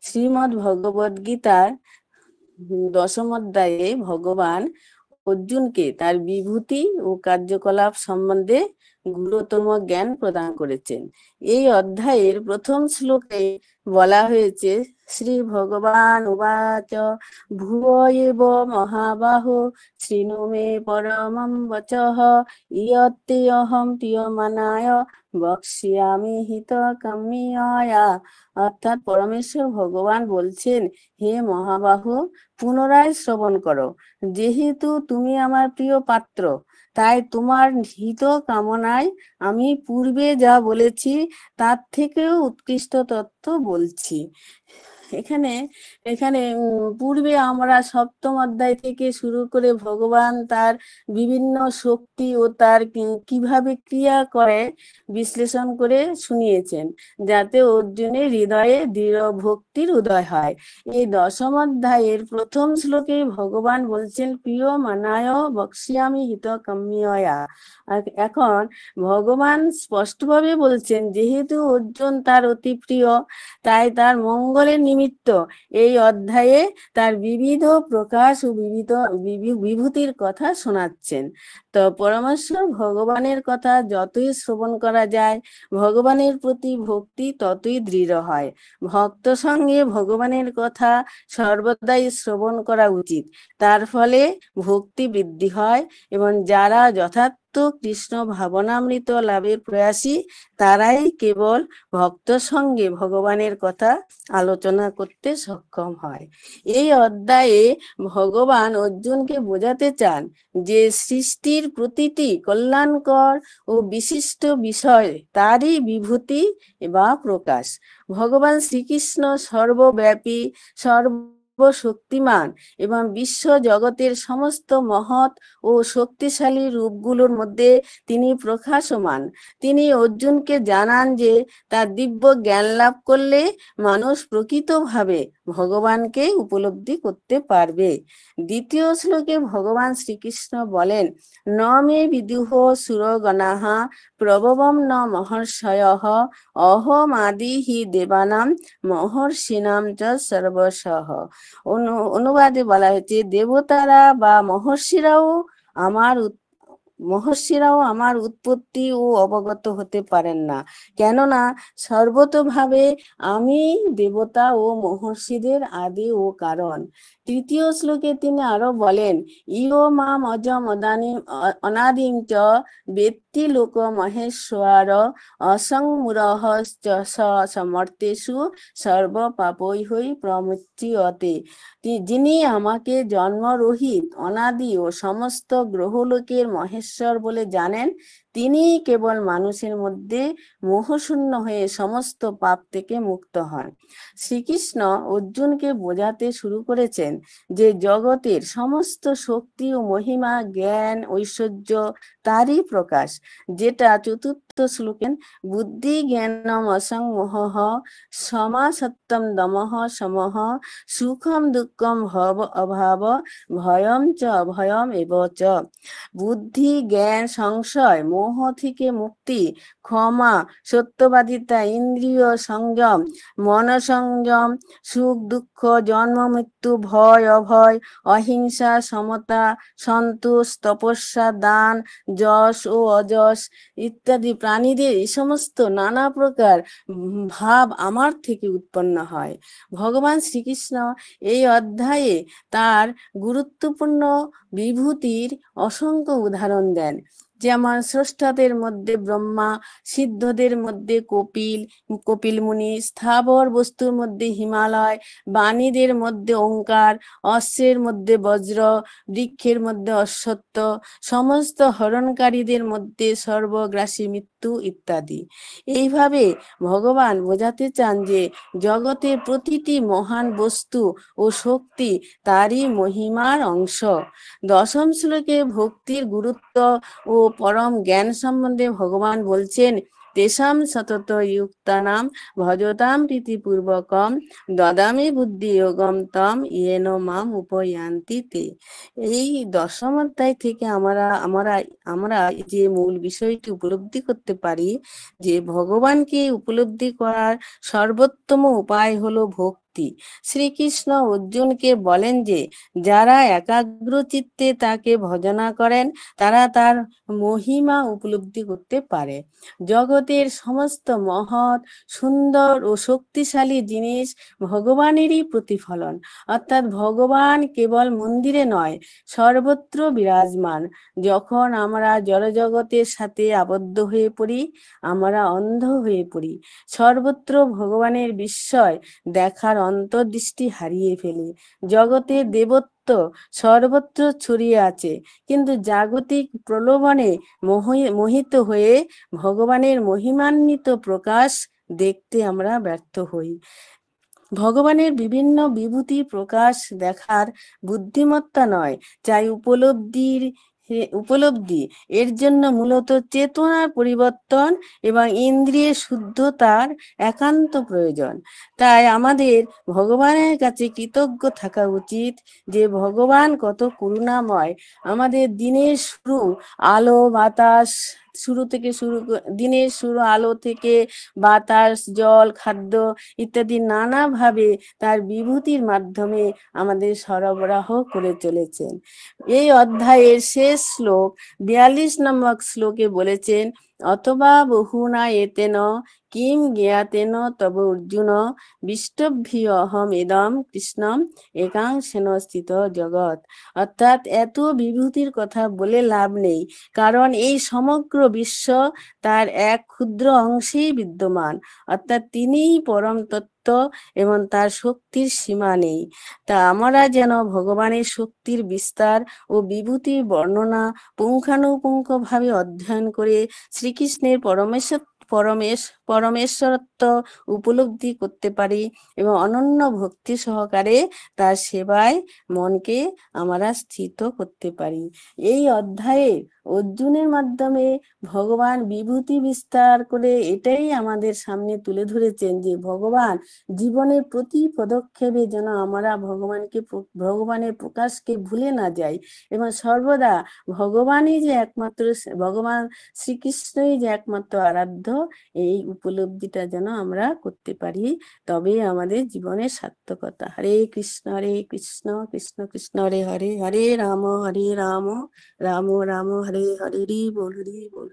শ্রীমদ্ ভগবদ গীতার দশম অধ্যায়ে ভগবান অর্জুনকে তার বিভূতি ও কার্যকলাপ সম্বন্ধে গুরুতম জ্ঞান প্রদান করেছেন। এই অধ্যায়ের প্রথম শ্লোকে বলা হয়েছে, শ্রী ভগবান উবাচ ভুয় এব মহাবাহো শৃণু মে পরমং বচঃ ইয়ত্তে অহং প্রিয়মানায় বক্ষ্যামি হিতকাম্যায়া। অর্থাৎ পরমেশ্বর ভগবান বলছেন, হে মহাবাহু, পুনরায় শ্রবণ করো। যেহেতু তুমি আমার প্রিয় পাত্র, তাই তোমার হিত কামনায় আমি পূর্বে যা বলেছি তার থেকেও উৎকৃষ্ট তত্ত্ব বলছি। এখানে এখানে পূর্বে আমরা সপ্তম অধ্যায় থেকে শুরু করে ভগবান তার বিভিন্ন শক্তি ও তার কিভাবে ক্রিয়া করে বিশ্লেষণ করে শুনিয়েছেন, যাতে অর্জুনের হৃদয়ে দৃঢ় ভক্তির উদয় হয়। এই দশম অধ্যায়ের প্রথম শ্লোকে ভগবান বলছেন, প্রিয় মানায় বক্ষ্যামি হিতকাম্যায়া। এখন ভগবান স্পষ্টভাবে বলছেন, যেহেতু অর্জুন তার অতি প্রিয়, তাই তার মঙ্গলের নিমিত্ত এই অধ্যায়ে তার বিবিধ প্রকাশ ও বিভূতির কথা শোনাচ্ছেন। তো পরমেশ্বর ভগবানের কথা যতই শ্রবণ করা যায়, ভগবানের প্রতি ভক্তি ততই দৃঢ় হয়। ভক্ত সঙ্গে ভগবানের কথা সর্বদাই শ্রবণ করা উচিত। তার ফলে ভক্তি বৃদ্ধি হয় এবং যারা যথার্থ কৃষ্ণ ভাবনামৃত লাভের প্রয়াসী, তারাই কেবল ভক্ত সঙ্গে ভগবানের কথা আলোচনা করতে সক্ষম হয়। এই অধ্যায়ে ভগবান অর্জুনকে বোঝাতে চান যে সৃষ্টির প্রতিটি কল্যাণকর ও বিশিষ্ট বিষয় তারই বিভূতি বা প্রকাশ। ভগবান শ্রীকৃষ্ণ সর্বব্যাপী, সর্বশক্তিমান এবং বিশ্ব জগতের সমস্ত মহৎ ও শক্তিশালী রূপগুলোর মধ্যে তিনি প্রকাশমান। তিনি অর্জুনকে জানান যে তার দিব্য জ্ঞান লাভ করলে মানুষ প্রকৃতভাবে ভগবানকে উপলব্ধি করতে পারবে। দ্বিতীয় শ্লোকে ভগবান শ্রীকৃষ্ণ বলেন, ন মে বিদুহ সুরগণাঃ প্রভবম ন মহর্ষয়ঃ অহম আদি হি দেবানাম মহর্ষিণাম চ সর্বশঃ। অনুবাদে বলা হয়েছে, দেবতারা বা মহর্ষিরাও আমার উৎপত্তি ও অবগত হতে পারেন না, কেননা সর্বতোভাবে আমি দেবতা ও মহর্ষিদের আদি ও কারণ। তৃতীয় শ্লোকে তিনি আরো বলেন, ইয়ো মাম অজম অনাদিম চ বেত্তি লোক মহেশ্বর অসংমূঢ় চ সমর্তেষু সর্ব পাপৈঃ প্রমুচ্যতে। যিনি আমাকে জন্মরহিত, অনাদি ও সমস্ত গ্রহলোকের মহেশ্বর বলে জানেন, তিনি কেবল মানুষের মধ্যে মোহশূন্য হয়ে সমস্ত পাপ থেকে মুক্ত হন। শ্রীকৃষ্ণ অর্জুনকে বোঝাতে শুরু করেছেন যে জগতের সমস্ত শক্তি ও মহিমা, জ্ঞান, ঐশ্বর্য তারই প্রকাশ, যেটা চতুর্থ শ্লোকে বুদ্ধি জ্ঞানম অসংমোহঃ সমা সত্যম দমঃ সমঃ সুখম দুঃখম ভব অভাব ভয়ম চ অভয়ম এব চ। বুদ্ধি, জ্ঞান, সংশয়, মোহ থেকে মুক্তি, ক্ষমা, সত্যবাদিতা, ইন্দ্রিয় সংযম, মন সংযম, সুখ দুঃখ, জন্ম মৃত্যু, ভয় অভয়, অহিংসা, সমতা, সন্তোষ, তপস্যা, দান, যশ ও অযশ ইত্যাদি প্রাণীদের এই সমস্ত নানা প্রকার ভাব আমার থেকে উৎপন্ন হয়। ভগবান শ্রীকৃষ্ণ এই অধ্যায়ে তার গুরুত্বপূর্ণ বিভূতির অসংখ্য উদাহরণ দেন। যেমন স্রষ্টাদের মধ্যে ব্রহ্মা, সিদ্ধদের মধ্যে কপিল মুনি, স্থাবর বস্তুর মধ্যে হিমালয়, বাণীদের মধ্যে ওঙ্কার, অশ্বের মধ্যে বজ্র, বৃক্ষের মধ্যে অশ্বত্থ, সমস্ত হরণকারীদের মধ্যে সর্বগ্রাসী মৃত্যু ইত্যাদি। এইভাবে ভগবান বোঝাতে চান যে জগতের প্রতিটি মহান বস্তু ও শক্তি তারই মহিমার অংশ। দশম শ্লোকে ভক্তির গুরুত্ব ও পরম জ্ঞান সম্বন্ধে ভগবান বলছেন, তেষাং সতত যুক্তানাং ভজতাম প্রীতিপূর্বকম দদামি বুদ্ধি যোগম তম ইয়েন মাম উপয়ান্তি তে। এই দশম অধ্যায় থেকে আমরা আমরা আমরা যে মূল বিষয়টি উপলব্ধি করতে পারি যে ভগবানকে উপলব্ধি করার সর্বোত্তম উপায় হলো ভক্তি ভক্তি। শ্রীকৃষ্ণ অর্জুনকে বলেন যে যারা একাগ্র চিত্তে তাকে ভজনা করেন তারা তার মহিমা উপলব্ধি করতে পারে। জগতের সমস্ত মহৎ, সুন্দর ও শক্তিশালী জিনিস ভগবানেরই প্রতিফলন, অর্থাৎ ভগবান কেবল মন্দিরে নয়, সর্বত্র বিরাজমান। যখন আমরা জড়জগতের সাথে আবদ্ধ হয়ে পড়ি, আমরা অন্ধ হয়ে পড়ি, সর্বত্র ভগবানের বিস্ময় দেখার অন্তর্দৃষ্টি হারিয়ে ফেলি। জগতের দেবত্ব সর্বত্র ছড়িয়ে আছে, কিন্তু জাগতিক প্রলোভনে মোহিত হয়ে ভগবানের মহিমান্বিত প্রকাশ দেখতে আমরা ব্যর্থ হই। ভগবানের বিভিন্ন বিভূতি প্রকাশ দেখার বুদ্ধিমত্তা নয়, চাই উপলব্ধি। এর জন্য মূলত চেতনার পরিবর্তন এবং ইন্দ্রিয়ের শুদ্ধতার একান্ত প্রয়োজন। তাই আমাদের ভগবানের কাছে কৃতজ্ঞ থাকা উচিত যে ভগবান কত করুণাময়। আমাদের দিনের শুরু আলো বাতাস দিনের শুরু আলো থেকে বাতাস, জল, খাদ্য ইত্যাদি নানাভাবে তার বিভূতির মাধ্যমে আমাদের সরবরাহ করে চলেছেন। এই অধ্যায়ের শেষ শ্লোক 42 নম্বর শ্লোকে বলেছেন, অথবা বহুনা এতেন কিম জ্ঞাতেন তব অর্জুন বিষ্টভ্যি অহম এদম কৃষ্ণম একাংশেন স্থিত জগৎ। অর্থাৎ এত বিভূতির কথা বলে লাভ নেই, কারণ এই সমগ্র বিশ্ব তার এক ক্ষুদ্র অংশেই বিদ্যমান, অর্থাৎ তিনিই পরম তত্ত্ব এবং তার শক্তির সীমা নেই। তা আমরা যেন ভগবানের শক্তির বিস্তার ও বিভূতির বর্ণনা পুঙ্খানুপুঙ্খভাবে অধ্যয়ন করে শ্রীকৃষ্ণের পরমেশ্বরত্ব উপলব্ধি করতে পারি এবং অনন্য ভক্তি সহকারে তার সেবায় মনকে আমরা স্থিত করতে পারি। এই অধ্যায়ে অর্জুনের মাধ্যমে ভগবান বিভূতি বিস্তার করে এটাই আমাদের সামনে তুলে ধরেছেন যে ভগবান জীবনের প্রতি পদক্ষেপে যেন আমরা ভগবানের প্রকাশকে ভুলে না যাই এবং সর্বদা ভগবান শ্রীকৃষ্ণই যে একমাত্র আরাধ্য, এই উপলব্ধিটা যেন আমরা করতে পারি, তবে আমাদের জীবনের সার্থকতা। হরে কৃষ্ণ কৃষ্ণ কৃষ্ণ হরে হরে, হরে রাম রাম রাম হরে হরে, হরি বল হরি বল।